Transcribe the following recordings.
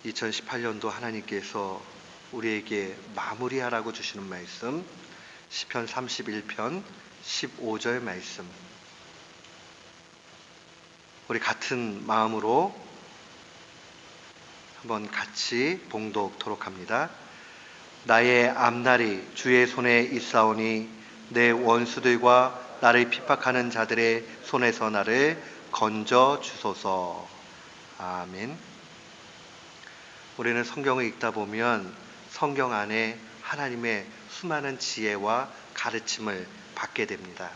(2018년도) 하나님께서 우리에게 마무리하라고 주시는 말씀, 시편 31편 15절 말씀, 우리 같은 마음으로 한번 같이 봉독토록 합니다. 나의 앞날이 주의 손에 있사오니 내 원수들과 나를 핍박하는 자들의 손에서 나를 건져 주소서. 아멘. 우리는 성경을 읽다 보면 성경 안에 하나님의 수많은 지혜와 가르침을 받게 됩니다.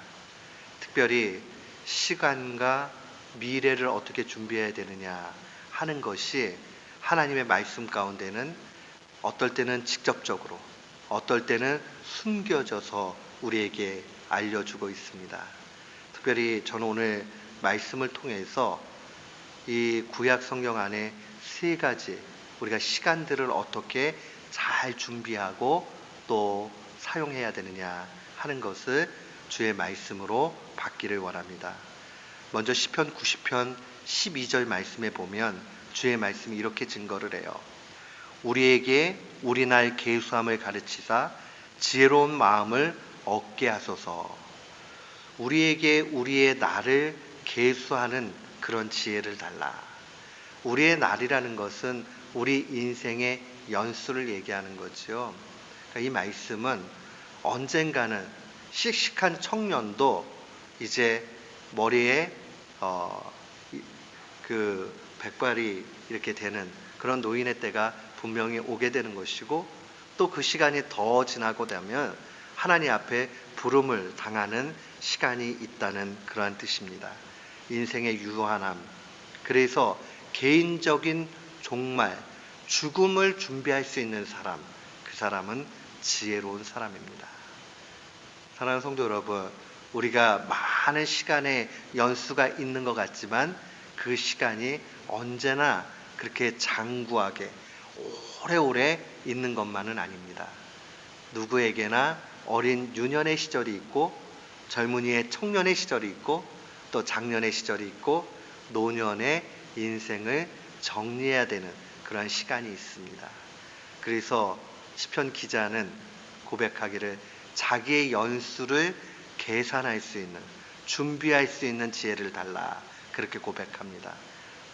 특별히 시간과 미래를 어떻게 준비해야 되느냐 하는 것이 하나님의 말씀 가운데는 어떨 때는 직접적으로, 어떨 때는 숨겨져서 우리에게 알려주고 있습니다. 특별히 저는 오늘 말씀을 통해서 이 구약 성경 안에 세 가지 우리가 시간들을 어떻게 잘 준비하고 또 사용해야 되느냐 하는 것을 주의 말씀으로 받기를 원합니다. 먼저 시편 90편 12절 말씀에 보면 주의 말씀이 이렇게 증거를 해요. 우리에게 우리 날 계수함을 가르치사 지혜로운 마음을 얻게 하소서. 우리에게 우리의 날을 계수하는 그런 지혜를 달라. 우리의 날이라는 것은 우리 인생의 연수를 얘기하는 거죠. 그러니까 이 말씀은 언젠가는 씩씩한 청년도 이제 머리에 그 백발이 이렇게 되는 그런 노인의 때가 분명히 오게 되는 것이고, 또 그 시간이 더 지나고 나면 하나님 앞에 부름을 당하는 시간이 있다는 그러한 뜻입니다. 인생의 유한함, 그래서 개인적인 종말, 죽음을 준비할 수 있는 사람, 그 사람은 지혜로운 사람입니다. 사랑하는 성도 여러분, 우리가 많은 시간의 연수가 있는 것 같지만 그 시간이 언제나 그렇게 장구하게 오래오래 있는 것만은 아닙니다. 누구에게나 어린 유년의 시절이 있고, 젊은이의 청년의 시절이 있고, 또 장년의 시절이 있고, 노년의 인생을 정리해야 되는 그런 시간이 있습니다. 그래서 시편 기자는 고백하기를 자기의 연수를 계산할 수 있는, 준비할 수 있는 지혜를 달라, 그렇게 고백합니다.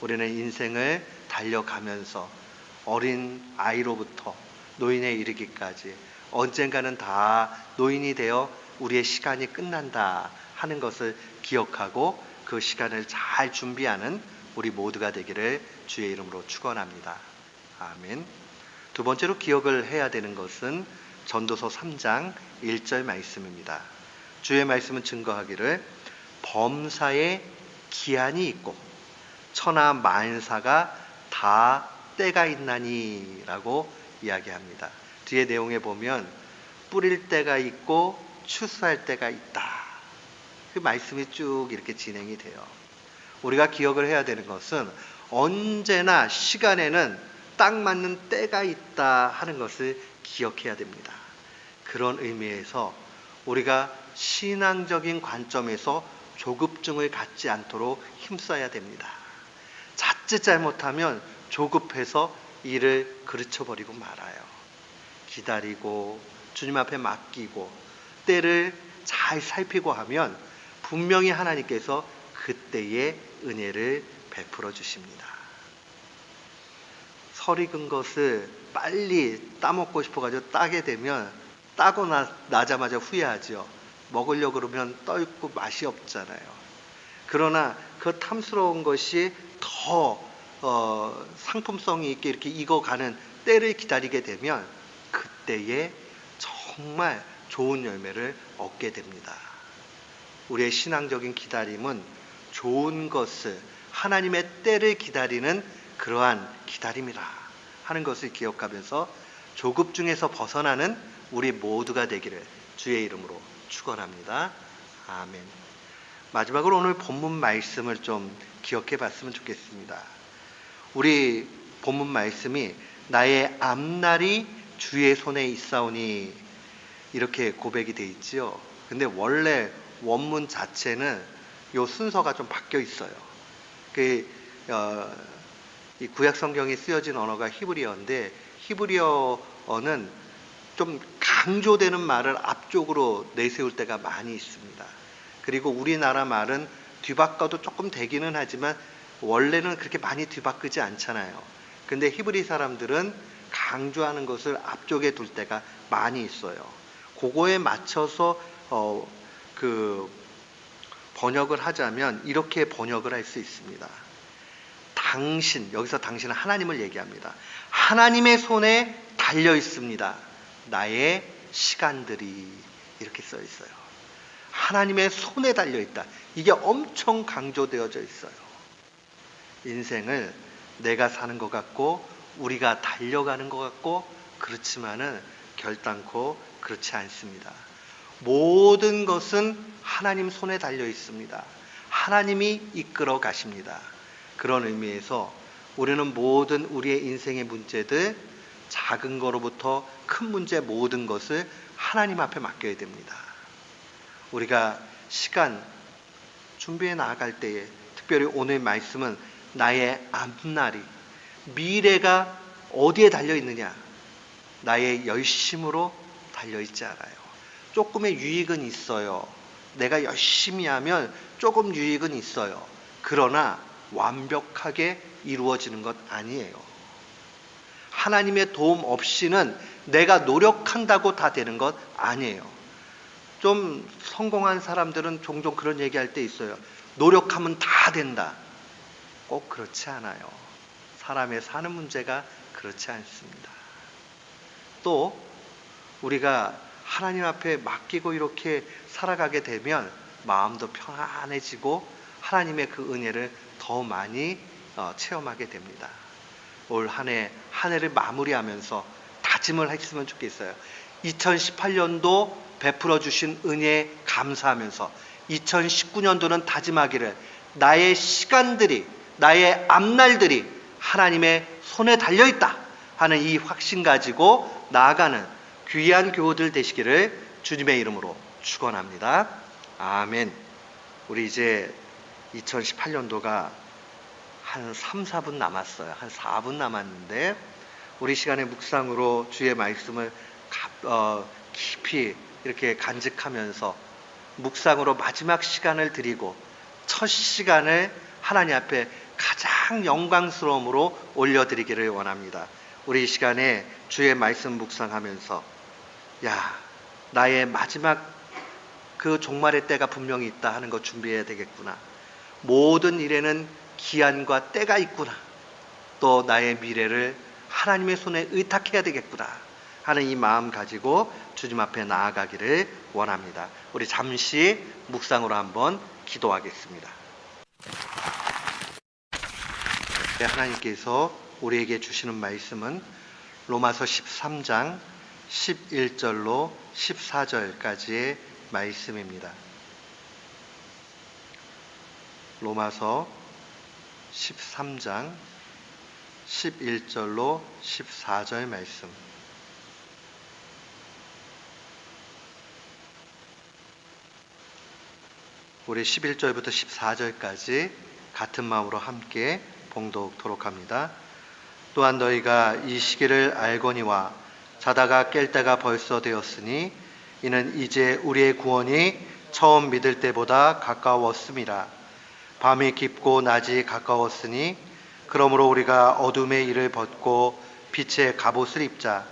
우리는 인생을 달려가면서 어린 아이로부터 노인에 이르기까지 언젠가는 다 노인이 되어 우리의 시간이 끝난다 하는 것을 기억하고 그 시간을 잘 준비하는 우리 모두가 되기를 주의 이름으로 축원합니다. 아멘. 두 번째로 기억을 해야 되는 것은 전도서 3장 1절 말씀입니다. 주의 말씀은 증거하기를 범사에 기한이 있고 천하 만사가 다 때가 있나니 라고 이야기합니다. 뒤에 내용에 보면 뿌릴 때가 있고 추수할 때가 있다, 그 말씀이 쭉 이렇게 진행이 돼요. 우리가 기억을 해야 되는 것은 언제나 시간에는 딱 맞는 때가 있다 하는 것을 기억해야 됩니다. 그런 의미에서 우리가 신앙적인 관점에서 조급증을 갖지 않도록 힘써야 됩니다. 자칫 잘못하면 조급해서 일을 그르쳐버리고 말아요. 기다리고 주님 앞에 맡기고 때를 잘 살피고 하면 분명히 하나님께서 그때의 은혜를 베풀어 주십니다. 설 익은 것을 빨리 따먹고 싶어가지고 따게 되면 따고 나자마자 후회하죠. 먹으려고 그러면 떫고 맛이 없잖아요. 그러나 그 탐스러운 것이 더 상품성이 있게 이렇게 익어가는 때를 기다리게 되면 그때에 정말 좋은 열매를 얻게 됩니다. 우리의 신앙적인 기다림은 좋은 것을, 하나님의 때를 기다리는 그러한 기다림이라 하는 것을 기억하면서 조급증에서 벗어나는 우리 모두가 되기를 주의 이름으로 축원합니다. 아멘. 마지막으로 오늘 본문 말씀을 좀 기억해 봤으면 좋겠습니다. 우리 본문 말씀이 나의 앞날이 주의 손에 있사오니, 이렇게 고백이 돼 있지요. 근데 원래 원문 자체는 요 순서가 좀 바뀌어 있어요. 그, 이 구약 성경이 쓰여진 언어가 히브리어인데 히브리어는 좀 강조되는 말을 앞쪽으로 내세울 때가 많이 있습니다. 그리고 우리나라 말은 뒤바꿔도 조금 되기는 하지만 원래는 그렇게 많이 뒤바꾸지 않잖아요. 근데 히브리 사람들은 강조하는 것을 앞쪽에 둘 때가 많이 있어요. 그거에 맞춰서 그 번역을 하자면 이렇게 번역을 할 수 있습니다. 당신, 여기서 당신은 하나님을 얘기합니다. 하나님의 손에 달려 있습니다. 나의 시간들이, 이렇게 써 있어요. 하나님의 손에 달려 있다. 이게 엄청 강조되어져 있어요. 인생을 내가 사는 것 같고 우리가 달려가는 것 같고 그렇지만은 결단코 그렇지 않습니다. 모든 것은 하나님 손에 달려 있습니다. 하나님이 이끌어 가십니다. 그런 의미에서 우리는 모든 우리의 인생의 문제들, 작은 거로부터 큰 문제 모든 것을 하나님 앞에 맡겨야 됩니다. 우리가 시간 준비해 나아갈 때에, 특별히 오늘 말씀은 나의 앞날이, 미래가 어디에 달려 있느냐? 나의 열심으로 달려 있지 않아요. 조금의 유익은 있어요. 내가 열심히 하면 조금 유익은 있어요. 그러나 완벽하게 이루어지는 것 아니에요. 하나님의 도움 없이는 내가 노력한다고 다 되는 것 아니에요. 좀 성공한 사람들은 종종 그런 얘기할 때 있어요. 노력하면 다 된다. 꼭 그렇지 않아요. 사람의 사는 문제가 그렇지 않습니다. 또 우리가 하나님 앞에 맡기고 이렇게 살아가게 되면 마음도 편안해지고 하나님의 그 은혜를 더 많이 체험하게 됩니다. 올 한 해를 마무리하면서 다짐을 했으면 좋겠어요. 2018년도 베풀어 주신 은혜에 감사하면서 2019년도는 다짐하기를 나의 시간들이, 나의 앞날들이 하나님의 손에 달려있다 하는 이 확신 가지고 나아가는 귀한 교우들 되시기를 주님의 이름으로 축원합니다. 아멘. 우리 이제 2018년도가 한 3, 4분 남았어요. 한 4분 남았는데 우리 시간의 묵상으로 주의 말씀을 깊이 이렇게 간직하면서 묵상으로 마지막 시간을 드리고 첫 시간을 하나님 앞에 가장 영광스러움으로 올려드리기를 원합니다. 우리 이 시간에 주의 말씀 묵상하면서 나의 마지막 그 종말의 때가 분명히 있다 하는 거 준비해야 되겠구나. 모든 일에는 기한과 때가 있구나. 또 나의 미래를 하나님의 손에 의탁해야 되겠구나 하는 이 마음 가지고 주님 앞에 나아가기를 원합니다. 우리 잠시 묵상으로 한번 기도하겠습니다. 하나님께서 우리에게 주시는 말씀은 로마서 13장 11절로 14절까지의 말씀입니다. 로마서 13장 11절로 14절 말씀. 우리 11절부터 14절까지 같은 마음으로 함께 봉독토록 합니다. 또한 너희가 이 시기를 알거니와 자다가 깰 때가 벌써 되었으니 이는 이제 우리의 구원이 처음 믿을 때보다 가까웠음이라. 밤이 깊고 낮이 가까웠으니 그러므로 우리가 어둠의 일을 벗고 빛의 갑옷을 입자.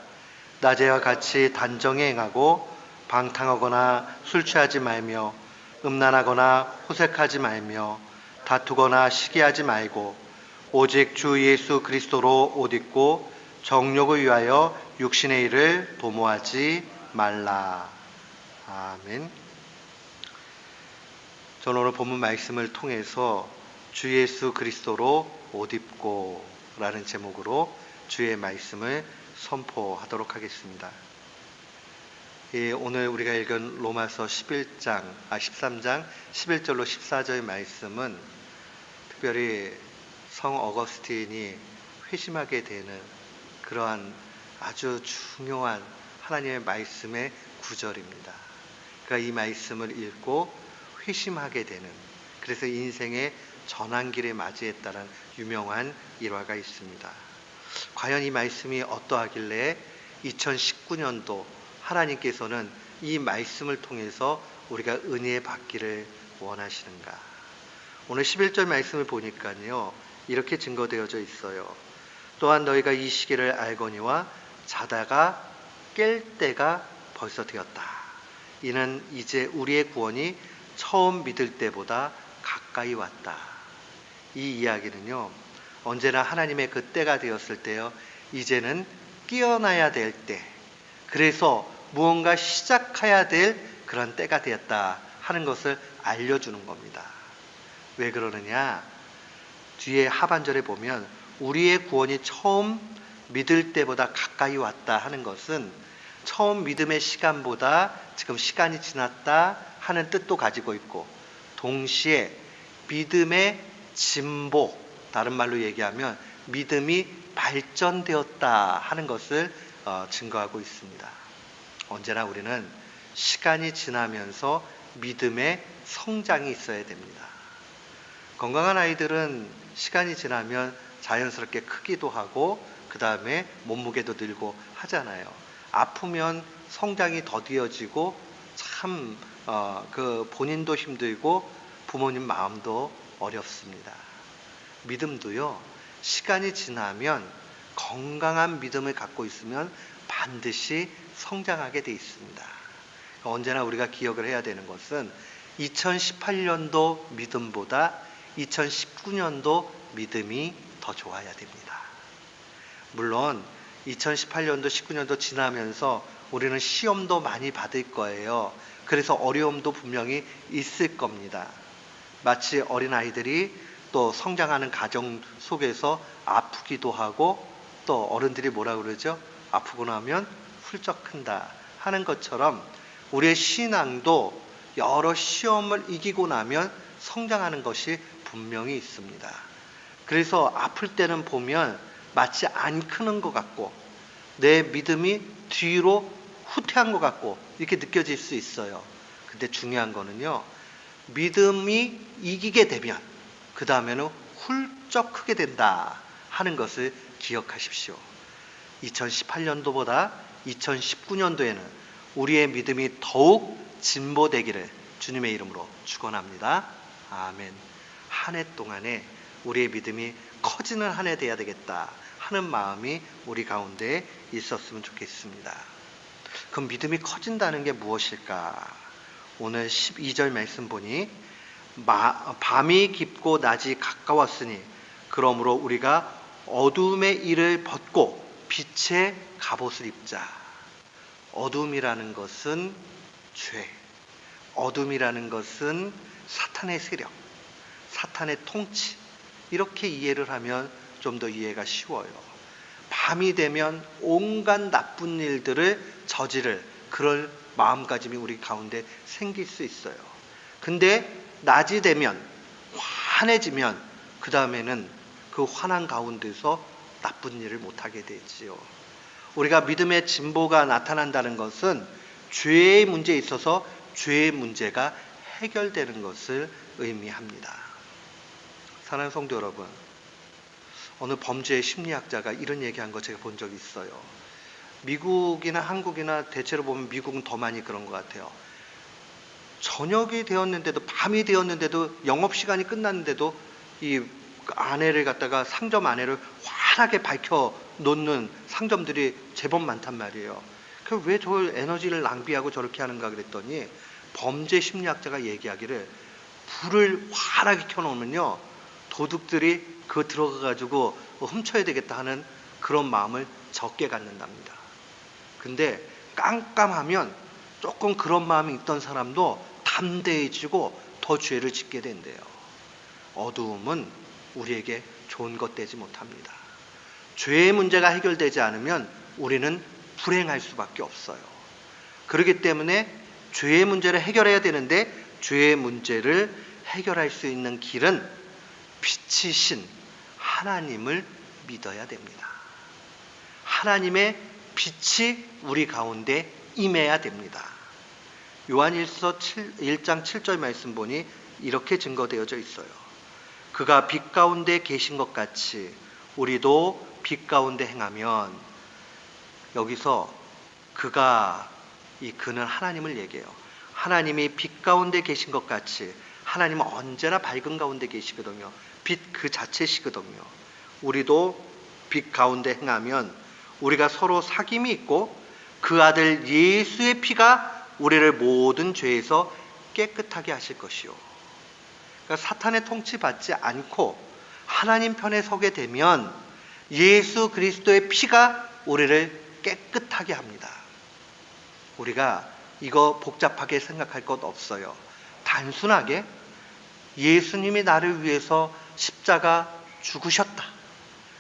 낮에와 같이 단정히 행하고 방탕하거나 술 취하지 말며 음란하거나 호색하지 말며 다투거나 시기하지 말고 오직 주 예수 그리스도로 옷 입고 정욕을 위하여 육신의 일을 도모하지 말라. 아멘. 저는 오늘 본문 말씀을 통해서 주 예수 그리스도로 옷 입고 라는 제목으로 주의 말씀을 선포하도록 하겠습니다. 오늘 우리가 읽은 로마서 13장 11절로 14절 말씀은 특별히 성 어거스틴이 회심하게 되는 그러한 아주 중요한 하나님의 말씀의 구절입니다. 그러니까 이 말씀을 읽고 회심하게 되는, 그래서 인생의 전환기를 맞이했다는 유명한 일화가 있습니다. 과연 이 말씀이 어떠하길래 2019년도 하나님께서는 이 말씀을 통해서 우리가 은혜 받기를 원하시는가? 오늘 11절 말씀을 보니까요, 이렇게 증거되어져 있어요. 또한 너희가 이 시기를 알거니와 자다가 깰 때가 벌써 되었다. 이는 이제 우리의 구원이 처음 믿을 때보다 가까이 왔다. 이 이야기는요, 언제나 하나님의 그 때가 되었을 때요, 이제는 깨어나야 될 때, 그래서 무언가 시작해야 될 그런 때가 되었다 하는 것을 알려주는 겁니다. 왜 그러느냐? 뒤에 하반절에 보면 우리의 구원이 처음 믿을 때보다 가까이 왔다 하는 것은 처음 믿음의 시간보다 지금 시간이 지났다 하는 뜻도 가지고 있고, 동시에 믿음의 진보, 다른 말로 얘기하면 믿음이 발전되었다 하는 것을 증거하고 있습니다. 언제나 우리는 시간이 지나면서 믿음의 성장이 있어야 됩니다. 건강한 아이들은 시간이 지나면 자연스럽게 크기도 하고 그 다음에 몸무게도 늘고 하잖아요. 아프면 성장이 더디어지고 참 본인도 힘들고 부모님 마음도 어렵습니다. 믿음도요, 시간이 지나면 건강한 믿음을 갖고 있으면 반드시 성장하게 돼 있습니다. 언제나 우리가 기억을 해야 되는 것은 2018년도 믿음보다 2019년도 믿음이 더 좋아야 됩니다. 물론 2018년도 19년도 지나면서 우리는 시험도 많이 받을 거예요. 그래서 어려움도 분명히 있을 겁니다. 마치 어린아이들이 또 성장하는 가정 속에서 아프기도 하고, 또 어른들이 뭐라 그러죠? 아프고 나면 훌쩍 큰다 하는 것처럼 우리의 신앙도 여러 시험을 이기고 나면 성장하는 것이 분명히 있습니다. 그래서 아플 때는 보면 마치 안 크는 것 같고 내 믿음이 뒤로 후퇴한 것 같고 이렇게 느껴질 수 있어요. 근데 중요한 거는요, 믿음이 이기게 되면 그 다음에는 훌쩍 크게 된다 하는 것을 기억하십시오. 2018년도보다 2019년도에는 우리의 믿음이 더욱 진보되기를 주님의 이름으로 축원합니다. 아멘. 한 해 동안에 우리의 믿음이 커지는 한 해 돼야 되겠다 하는 마음이 우리 가운데 있었으면 좋겠습니다. 그럼 믿음이 커진다는 게 무엇일까? 오늘 12절 말씀 보니 밤이 깊고 낮이 가까웠으니 그러므로 우리가 어둠의 일을 벗고 빛의 갑옷을 입자. 어둠이라는 것은 죄, 어둠이라는 것은 사탄의 세력, 사탄의 통치, 이렇게 이해를 하면 좀 더 이해가 쉬워요. 밤이 되면 온갖 나쁜 일들을 저지를 그럴 마음가짐이 우리 가운데 생길 수 있어요. 근데 낮이 되면, 환해지면 그 다음에는 그 환한 가운데서 나쁜 일을 못하게 되지요. 우리가 믿음의 진보가 나타난다는 것은 죄의 문제에 있어서 죄의 문제가 해결되는 것을 의미합니다. 사랑하는 성도 여러분, 어느 범죄 심리학자가 이런 얘기한 거 제가 본 적이 있어요. 미국이나 한국이나 대체로 보면 미국은 더 많이 그런 것 같아요. 저녁이 되었는데도, 밤이 되었는데도, 영업시간이 끝났는데도 이 안에를 갖다가 상점 안에를 환하게 밝혀 놓는 상점들이 제법 많단 말이에요. 그 왜 저 에너지를 낭비하고 저렇게 하는가 그랬더니 범죄 심리학자가 얘기하기를 불을 환하게 켜놓으면요, 도둑들이 그 들어가가지고 훔쳐야 되겠다 하는 그런 마음을 적게 갖는답니다. 근데 깜깜하면 조금 그런 마음이 있던 사람도 담대해지고 더 죄를 짓게 된대요. 어두움은 우리에게 좋은 것 되지 못합니다. 죄의 문제가 해결되지 않으면 우리는 불행할 수밖에 없어요. 그렇기 때문에 죄의 문제를 해결해야 되는데, 죄의 문제를 해결할 수 있는 길은 빛이신 하나님을 믿어야 됩니다. 하나님의 빛이 우리 가운데 임해야 됩니다. 요한일서 1장 7절 말씀 보니 이렇게 증거되어져 있어요. 그가 빛 가운데 계신 것 같이 우리도 빛 가운데 행하면, 여기서 이 그는 하나님을 얘기해요. 하나님이 빛 가운데 계신 것 같이, 하나님은 언제나 밝은 가운데 계시거든요. 빛 그 자체시거든요. 우리도 빛 가운데 행하면 우리가 서로 사귐이 있고 그 아들 예수의 피가 우리를 모든 죄에서 깨끗하게 하실 것이요. 그러니까 사탄의 통치받지 않고 하나님 편에 서게 되면 예수 그리스도의 피가 우리를 깨끗하게 합니다. 우리가 이거 복잡하게 생각할 것 없어요. 단순하게 예수님이 나를 위해서 십자가 죽으셨다,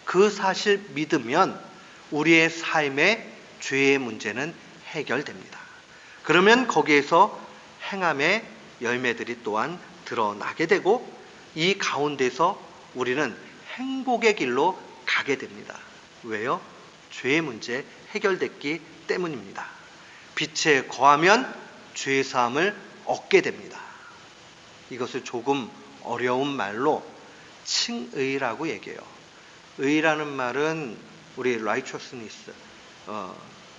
그 사실 믿으면 우리의 삶의 죄의 문제는 해결됩니다. 그러면 거기에서 행함의 열매들이 또한 드러나게 되고 이 가운데서 우리는 행복의 길로 가게 됩니다. 왜요? 죄의 문제 해결됐기 때문입니다. 빛에 거하면 죄 사함을 얻게 됩니다. 이것을 조금 어려운 말로 칭의라고 얘기해요. 의라는 말은 우리 righteousness,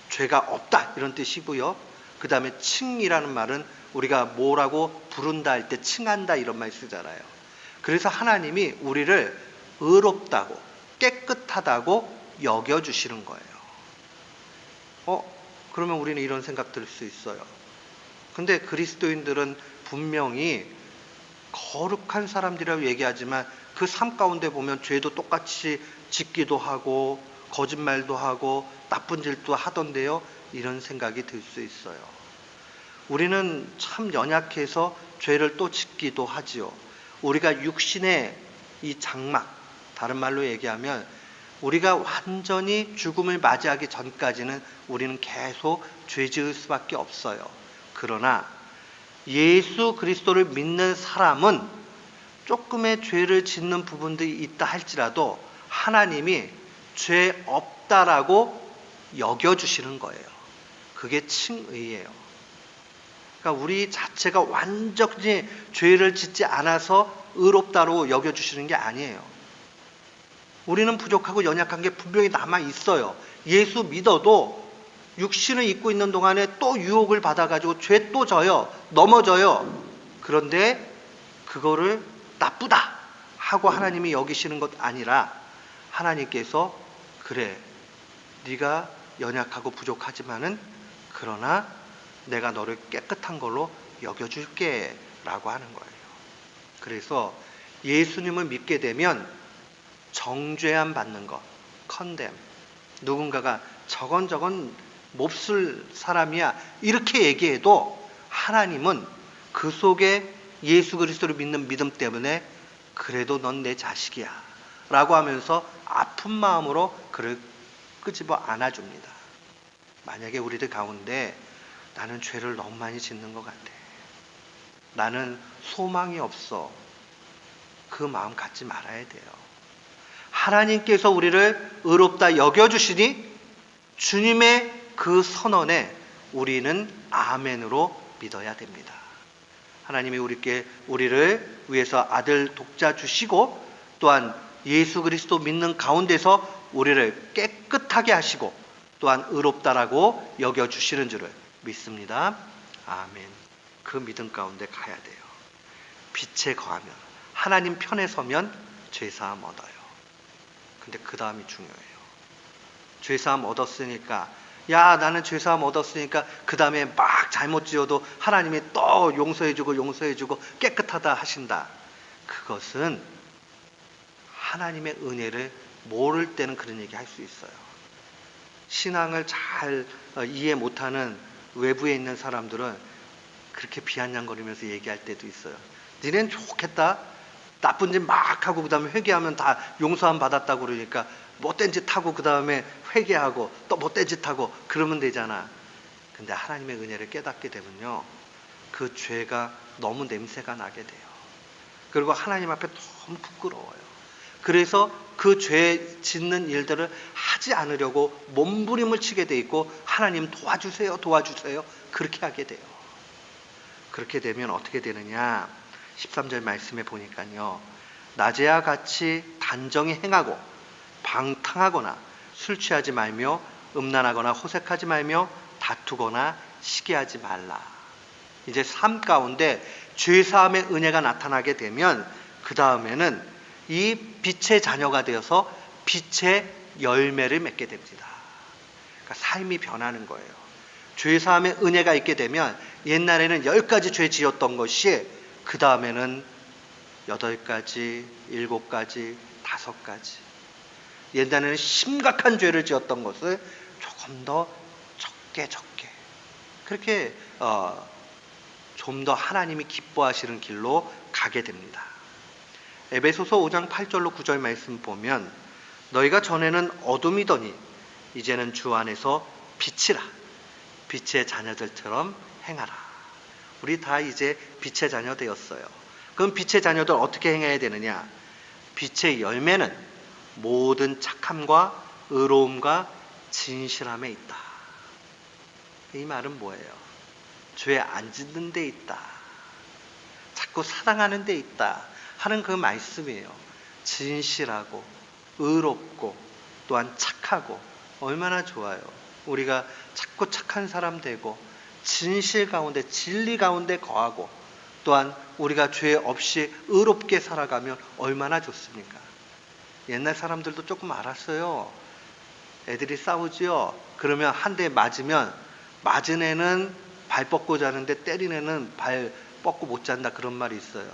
죄가 없다 이런 뜻이고요. 그 다음에 칭이라는 말은 우리가 뭐라고 부른다 할 때 칭한다 이런 말 쓰잖아요. 그래서 하나님이 우리를 의롭다고 깨끗하다고 여겨주시는 거예요. 그러면 우리는 이런 생각 들 수 있어요. 근데 그리스도인들은 분명히 거룩한 사람들이라고 얘기하지만 그 삶 가운데 보면 죄도 똑같이 짓기도 하고 거짓말도 하고 나쁜 짓도 하던데요. 이런 생각이 들 수 있어요. 우리는 참 연약해서 죄를 또 짓기도 하지요. 우리가 육신의 이 장막, 다른 말로 얘기하면 우리가 완전히 죽음을 맞이하기 전까지는 우리는 계속 죄 지을 수밖에 없어요. 그러나 예수 그리스도를 믿는 사람은 조금의 죄를 짓는 부분들이 있다 할지라도 하나님이 죄 없다라고 여겨주시는 거예요. 그게 칭의예요. 그러니까 우리 자체가 완전히 죄를 짓지 않아서 의롭다로 여겨주시는 게 아니에요. 우리는 부족하고 연약한 게 분명히 남아 있어요. 예수 믿어도 육신을 입고 있는 동안에 또 유혹을 받아가지고 죄 또 져요. 넘어져요. 그런데 그거를 나쁘다 하고 하나님이 여기시는 것 아니라 하나님께서 그래, 네가 연약하고 부족하지만은 그러나 내가 너를 깨끗한 걸로 여겨줄게 라고 하는 거예요. 그래서 예수님을 믿게 되면 정죄함 받는 것, 컨뎀, 누군가가 저건 몹쓸 사람이야 이렇게 얘기해도 하나님은 그 속에 예수 그리스도를 믿는 믿음 때문에 그래도 넌 내 자식이야 라고 하면서 아픈 마음으로 그를 끄집어 안아줍니다. 만약에 우리들 가운데 나는 죄를 너무 많이 짓는 것 같아, 나는 소망이 없어, 그 마음 갖지 말아야 돼요. 하나님께서 우리를 의롭다 여겨주시니 주님의 그 선언에 우리는 아멘으로 믿어야 됩니다. 하나님이 우리를 위해서 아들 독자 주시고 또한 예수 그리스도 믿는 가운데서 우리를 깨끗하게 하시고 또한 의롭다라고 여겨주시는 줄을 믿습니다. 아멘. 그 믿음 가운데 가야 돼요. 빛에 거하면, 하나님 편에 서면 죄사함 얻어요. 근데 그 다음이 중요해요. 죄사함 얻었으니까, 야 나는 죄사함 얻었으니까 그 다음에 막 잘못 지어도 하나님이 또 용서해주고 깨끗하다 하신다. 그것은 하나님의 은혜를 모를 때는 그런 얘기 할 수 있어요. 신앙을 잘 이해 못하는 외부에 있는 사람들은 그렇게 비아냥거리면서 얘기할 때도 있어요. 니넨 좋겠다, 나쁜 짓 막 하고 그 다음에 회개하면 다 용서함 받았다고 그러니까 못된 짓 하고 그 다음에 회개하고 또 못된 짓 하고 그러면 되잖아. 근데 하나님의 은혜를 깨닫게 되면요, 그 죄가 너무 냄새가 나게 돼요. 그리고 하나님 앞에 너무 부끄러워요. 그래서 그 죄 짓는 일들을 하지 않으려고 몸부림을 치게 돼 있고 하나님 도와주세요, 도와주세요. 그렇게 하게 돼요. 그렇게 되면 어떻게 되느냐? 13절 말씀에 보니까요. 낮에와 같이 단정히 행하고 방탕하거나 술 취하지 말며 음란하거나 호색하지 말며 다투거나 시기하지 말라. 이제 삶 가운데 죄사함의 은혜가 나타나게 되면 그 다음에는 이 빛의 자녀가 되어서 빛의 열매를 맺게 됩니다. 그러니까 삶이 변하는 거예요. 죄사함의 은혜가 있게 되면 옛날에는 10가지 죄 지었던 것이 그 다음에는 8가지, 7가지, 5가지. 옛날에는 심각한 죄를 지었던 것을 조금 더 적게 그렇게 좀 더 하나님이 기뻐하시는 길로 가게 됩니다. 에베소서 5장 8절로 9절 말씀 보면 너희가 전에는 어둠이더니 이제는 주 안에서 빛이라. 빛의 자녀들처럼 행하라. 우리 다 이제 빛의 자녀 되었어요. 그럼 빛의 자녀들 어떻게 행해야 되느냐? 빛의 열매는 모든 착함과 의로움과 진실함에 있다. 이 말은 뭐예요? 죄 안 짓는 데 있다. 자꾸 사랑하는 데 있다. 하는 그 말씀이에요. 진실하고 의롭고 또한 착하고 얼마나 좋아요. 우리가 자꾸 착한 사람 되고 진실 가운데 진리 가운데 거하고 또한 우리가 죄 없이 의롭게 살아가면 얼마나 좋습니까? 옛날 사람들도 조금 알았어요. 애들이 싸우지요. 그러면 한 대 맞으면 맞은 애는 발 뻗고 자는데 때린 애는 발 뻗고 못 잔다, 그런 말이 있어요.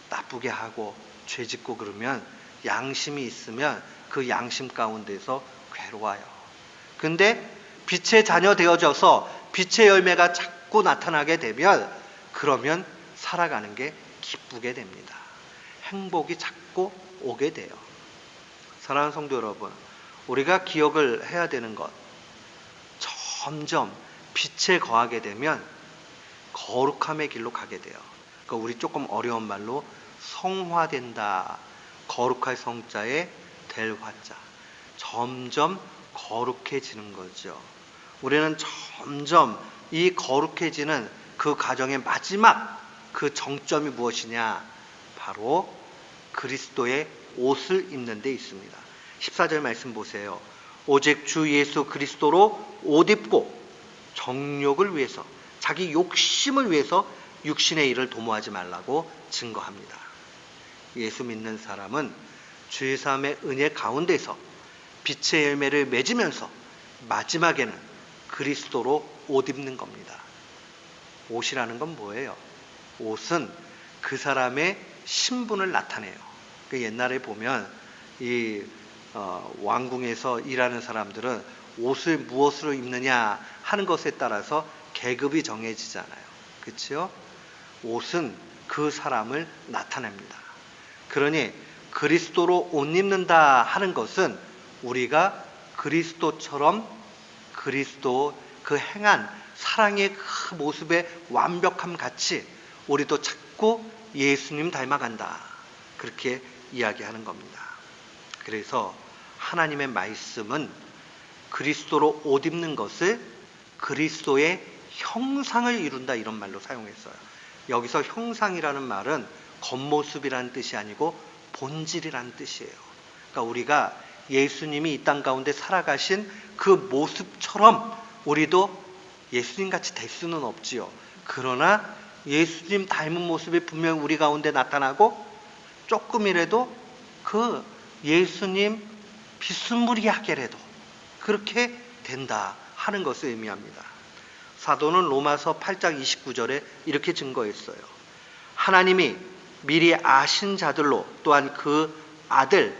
나쁘게 하고 죄 짓고 그러면 양심이 있으면 그 양심 가운데서 괴로워요. 근데 빛의 자녀 되어져서 빛의 열매가 자꾸 나타나게 되면 그러면 살아가는 게 기쁘게 됩니다. 행복이 자꾸 오게 돼요. 사랑하는 성도 여러분, 우리가 기억을 해야 되는 것, 점점 빛에 거하게 되면 거룩함의 길로 가게 돼요. 그러니까 우리 조금 어려운 말로 성화된다. 거룩할 성자에 될 화자. 점점 거룩해지는 거죠. 우리는 점점 이 거룩해지는 그 과정의 마지막 그 정점이 무엇이냐? 바로 그리스도의 옷을 입는 데 있습니다. 14절 말씀 보세요. 오직 주 예수 그리스도로 옷 입고 정욕을 위해서, 자기 욕심을 위해서 육신의 일을 도모하지 말라고 증거합니다. 예수 믿는 사람은 죄사함의 은혜 가운데서 빛의 열매를 맺으면서 마지막에는 그리스도로 옷 입는 겁니다. 옷이라는 건 뭐예요? 옷은 그 사람의 신분을 나타내요. 그 옛날에 보면 이 왕궁에서 일하는 사람들은 옷을 무엇으로 입느냐 하는 것에 따라서 계급이 정해지잖아요. 그렇죠? 옷은 그 사람을 나타냅니다. 그러니 그리스도로 옷 입는다 하는 것은 우리가 그리스도처럼 그리스도 그 행한 사랑의 그 모습의 완벽함 같이 우리도 자꾸 예수님 닮아간다. 그렇게 이야기하는 겁니다. 그래서 하나님의 말씀은 그리스도로 옷 입는 것을 그리스도의 형상을 이룬다, 이런 말로 사용했어요. 여기서 형상이라는 말은 겉모습이라는 뜻이 아니고 본질이라는 뜻이에요. 그러니까 우리가 예수님이 이 땅 가운데 살아가신 그 모습처럼 우리도 예수님같이 될 수는 없지요. 그러나 예수님 닮은 모습이 분명히 우리 가운데 나타나고 조금이라도 그 예수님 비스무리하게라도 그렇게 된다 하는 것을 의미합니다. 사도는 로마서 8장 29절에 이렇게 증거했어요. 하나님이 미리 아신 자들로 또한 그 아들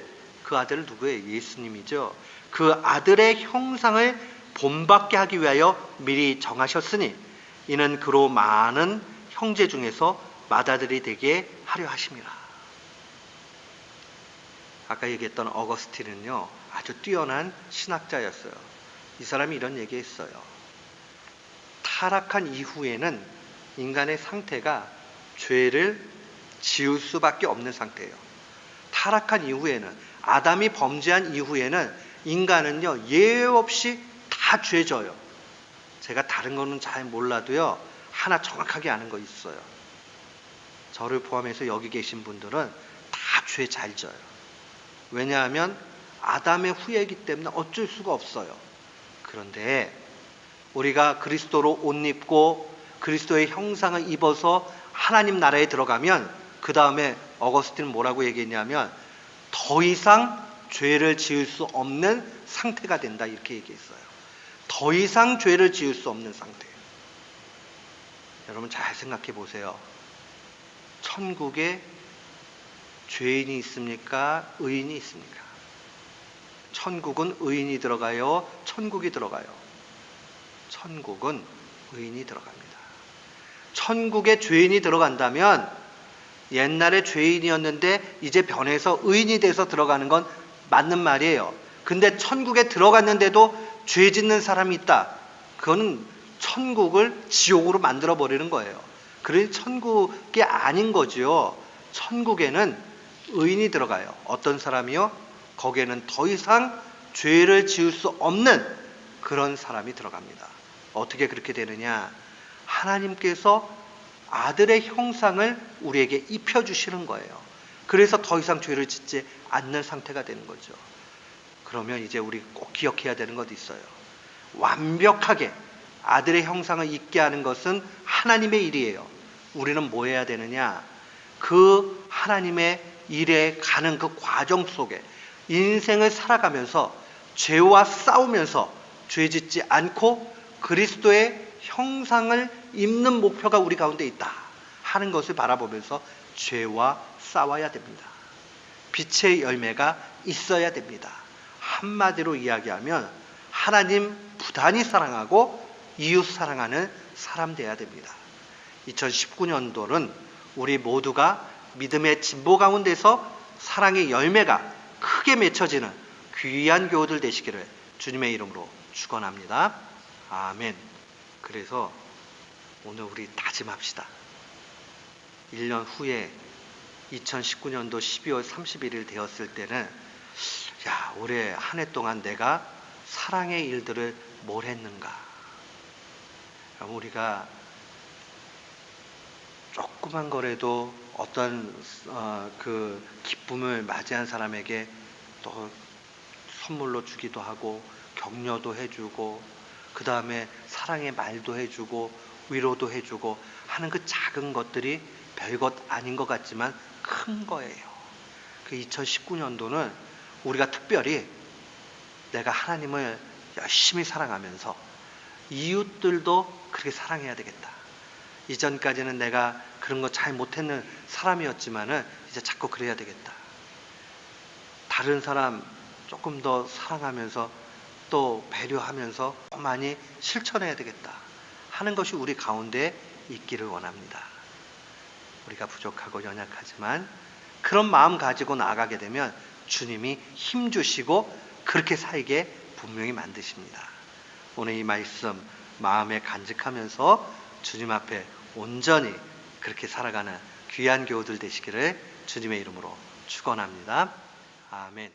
누구예요? 예수님이죠. 그 아들의 형상을 본받게 하기 위하여 미리 정하셨으니 이는 그로 많은 형제 중에서 맏아들이 되게 하려 하심이라. 아까 얘기했던 어거스틴은요, 아주 뛰어난 신학자였어요. 이 사람이 이런 얘기했어요. 타락한 이후에는 인간의 상태가 죄를 지을 수밖에 없는 상태예요. 타락한 이후에는, 아담이 범죄한 이후에는 인간은요 예외 없이 다 죄져요. 제가 다른 거는 잘 몰라도요 하나 정확하게 아는 거 있어요. 저를 포함해서 여기 계신 분들은 다 죄 잘 져요. 왜냐하면 아담의 후예이기 때문에 어쩔 수가 없어요. 그런데 우리가 그리스도로 옷 입고 그리스도의 형상을 입어서 하나님 나라에 들어가면 그 다음에 어거스틴은 뭐라고 얘기했냐면 더 이상 죄를 지을 수 없는 상태가 된다 이렇게 얘기했어요. 더 이상 죄를 지을 수 없는 상태. 여러분 잘 생각해 보세요. 천국에 죄인이 있습니까? 의인이 있습니까? 천국은 의인이 들어가요? 천국이 들어가요? 천국은 의인이 들어갑니다. 천국에 죄인이 들어간다면 옛날에 죄인이었는데 이제 변해서 의인이 돼서 들어가는 건 맞는 말이에요. 근데 천국에 들어갔는데도 죄 짓는 사람이 있다. 그거는 천국을 지옥으로 만들어 버리는 거예요. 그러니 천국이 아닌 거죠. 천국에는 의인이 들어가요. 어떤 사람이요? 거기에는 더 이상 죄를 지을 수 없는 그런 사람이 들어갑니다. 어떻게 그렇게 되느냐? 하나님께서 아들의 형상을 우리에게 입혀주시는 거예요. 그래서 더 이상 죄를 짓지 않는 상태가 되는 거죠. 그러면 이제 우리 꼭 기억해야 되는 것도 있어요. 완벽하게 아들의 형상을 입게 하는 것은 하나님의 일이에요. 우리는 뭐 해야 되느냐? 그 하나님의 일에 가는 그 과정 속에 인생을 살아가면서 죄와 싸우면서 죄 짓지 않고 그리스도의 형상을 입는 목표가 우리 가운데 있다 하는 것을 바라보면서 죄와 싸워야 됩니다. 빛의 열매가 있어야 됩니다. 한마디로 이야기하면 하나님 부단히 사랑하고 이웃 사랑하는 사람 돼야 됩니다. 2019년도는 우리 모두가 믿음의 진보 가운데서 사랑의 열매가 크게 맺혀지는 귀한 교우들 되시기를 주님의 이름으로 축원합니다. 아멘. 그래서 오늘 우리 다짐합시다. 1년 후에 2019년도 12월 31일 되었을 때는 올해 한 해 동안 내가 사랑의 일들을 뭘 했는가? 우리가 조그만 거라도 어떤 그 기쁨을 맞이한 사람에게 또 선물로 주기도 하고 격려도 해주고 그 다음에 사랑의 말도 해주고 위로도 해주고 하는 그 작은 것들이 별것 아닌 것 같지만 큰 거예요. 그 2019년도는 우리가 특별히 내가 하나님을 열심히 사랑하면서 이웃들도 그렇게 사랑해야 되겠다. 이전까지는 내가 그런 거 잘 못했는 사람이었지만은 이제 자꾸 그래야 되겠다. 다른 사람 조금 더 사랑하면서 또 배려하면서 많이 실천해야 되겠다 하는 것이 우리 가운데 있기를 원합니다. 우리가 부족하고 연약하지만 그런 마음 가지고 나아가게 되면 주님이 힘 주시고 그렇게 살게 분명히 만드십니다. 오늘 이 말씀 마음에 간직하면서 주님 앞에 온전히 그렇게 살아가는 귀한 교우들 되시기를 주님의 이름으로 축원합니다. 아멘.